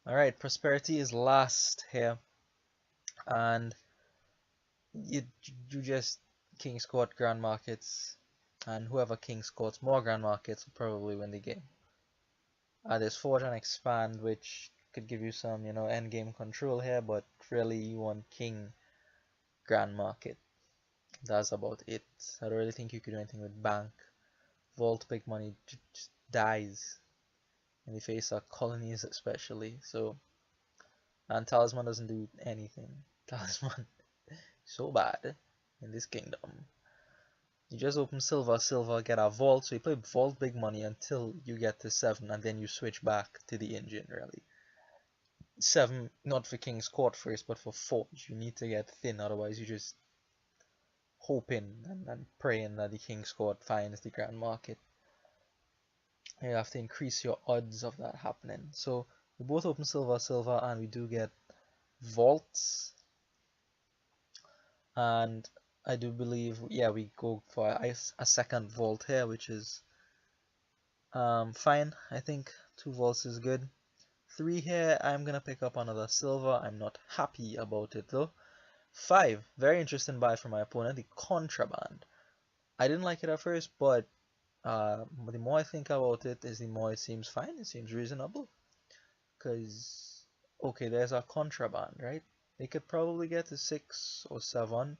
Alright, prosperity is last here, and you you just King's Court Grand Markets, and whoever King's Court's more Grand Markets will probably win the game. There's Forge and Expand, which could give you some, end game control here, but really you want King Grand Market. That's about it. I don't really think you could do anything with Bank. Vault big money just dies in the face of colonies especially. So, and Talisman doesn't do anything. Talisman so bad in this kingdom. You just open silver, silver, get a vault. So you play vault big money until you get to 7, and then you switch back to the engine really. 7, not for King's Court first, but for Forge. You need to get thin, otherwise you just hoping and praying that the King's Court finds the Grand Market. You have to increase your odds of that happening. So we both open silver, silver, and we do get vaults. And I do believe, yeah, we go for a second vault here, which is fine. I think 2 vaults is good. 3 here, I'm gonna pick up another silver. I'm not happy about it though. 5, very interesting buy from my opponent, the contraband. I didn't like it at first, but the more I think about it, is the more it seems fine. It seems reasonable. Because, okay, there's our contraband, right? They could probably get to 6 or 7.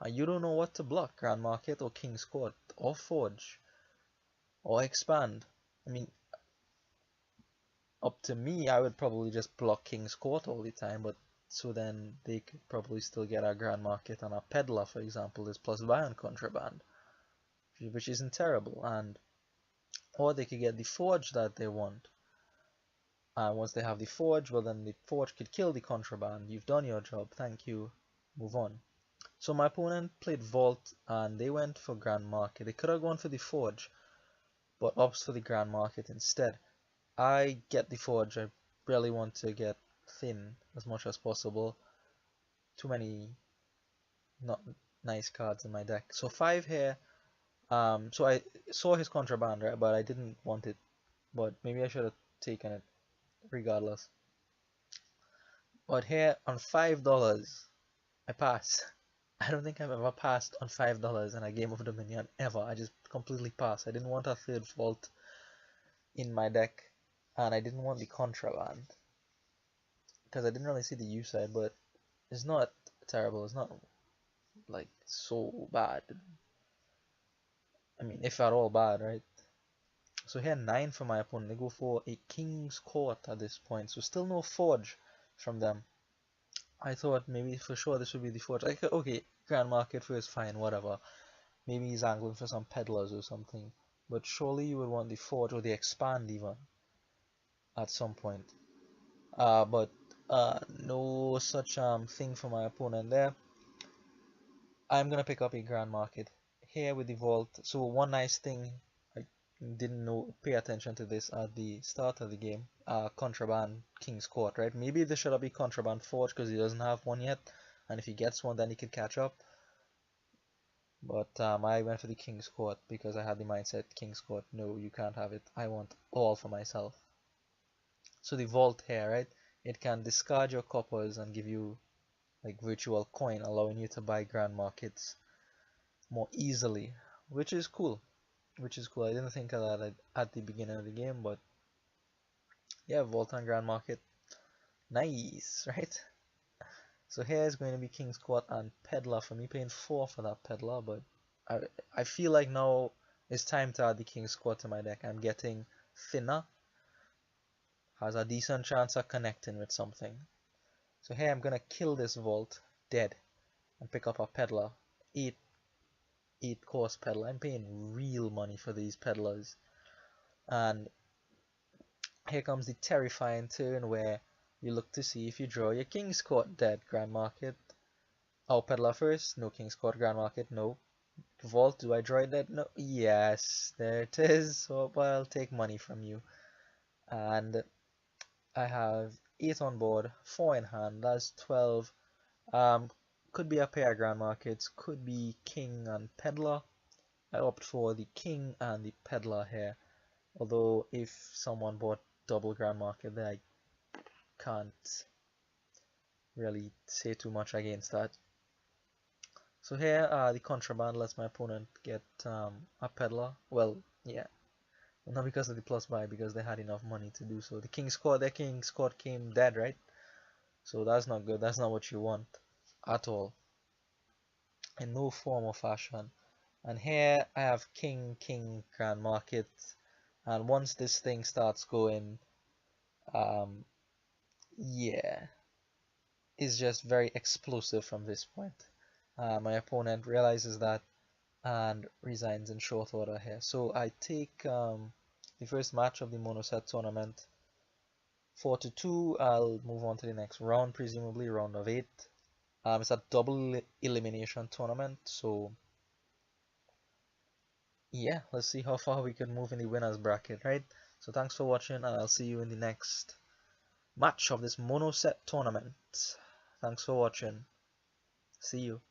You don't know what to block, Grand Market or King's Court or Forge or Expand. I mean, up to me, I would probably just block King's Court all the time, but so then they could probably still get our Grand Market on a Peddler, for example, is plus buy on contraband, which isn't terrible, and or they could get the Forge that they want. Once they have the Forge, well then the Forge could kill the contraband. You've done your job, thank you, move on. So my opponent played Vault and they went for Grand Market. They could have gone for the Forge, but opts for the Grand Market instead. I get the Forge. I really want to get thin as much as possible. Too many not nice cards in my deck. So 5 here. So I saw his contraband, right, but I didn't want it. But maybe I should have taken it regardless. But here on $5, I pass. I don't think I've ever passed on $5 in a game of Dominion ever. I just completely passed. I didn't want a third vault in my deck, and I didn't want the contraband because I didn't really see the U side, but it's not terrible. It's not like so bad. I mean, if at all bad, right? So here 9 for my opponent. They go for a King's Court at this point. So still no Forge from them. I thought maybe for sure this would be the Forge. Like, okay, Grand Market first, fine, whatever. Maybe he's angling for some Peddlers or something. But surely you would want the Forge or the Expand even at some point. But no such thing for my opponent there. I'm gonna pick up a Grand Market here with the Vault. So one nice thing, I didn't pay attention to this at the start of the game. Contraband King's Court, right? Maybe there should be Contraband Forge because he doesn't have one yet, and if he gets one, then he could catch up. But I went for the King's Court because I had the mindset, King's Court, no, you can't have it. I want all for myself. So the Vault here, right? It can discard your coppers and give you like virtual coin, allowing you to buy Grand Markets more easily, which is cool. Which is cool. I didn't think of that at the beginning of the game, but yeah, Vault and Grand Market, nice, right? So here is going to be King's Court and Peddler for me, paying 4 for that Peddler, but I, I feel like now it's time to add the King's Court to my deck. I'm getting thinner, has a decent chance of connecting with something. So here I'm gonna kill this Vault dead and pick up a Peddler. 8 course Peddler. I'm paying real money for these Peddlers. And here comes the terrifying turn where you look to see if you draw your King's Court dead, Grand Market. Oh, Peddler first. No King's Court, Grand Market. No. Vault, do I draw it dead? No. Yes, there it is. So, well, I'll take money from you. And I have 8 on board, 4 in hand. That's 12. Could be a pair of Grand Markets. Could be King and Peddler. I opt for the King and the Peddler here. Although, if someone bought double Grand Market there, I can't really say too much against that. So here, the contraband lets my opponent get a peddler. Well, yeah, not because of the plus buy, because they had enough money to do so. The king squad, their king squad came dead, right? So that's not good. That's not what you want at all, in no form or fashion. And here I have king grand market, and once this thing starts going, um, yeah, it's just very explosive from this point. My opponent realizes that and resigns in short order here. So I take the first match of the monoset tournament 4-2. I'll move on to the next round, presumably round of 8. It's a double elimination tournament, so yeah, let's see how far we can move in the winners bracket, right? So thanks for watching, and I'll see you in the next match of this monoset tournament. Thanks for watching. See you.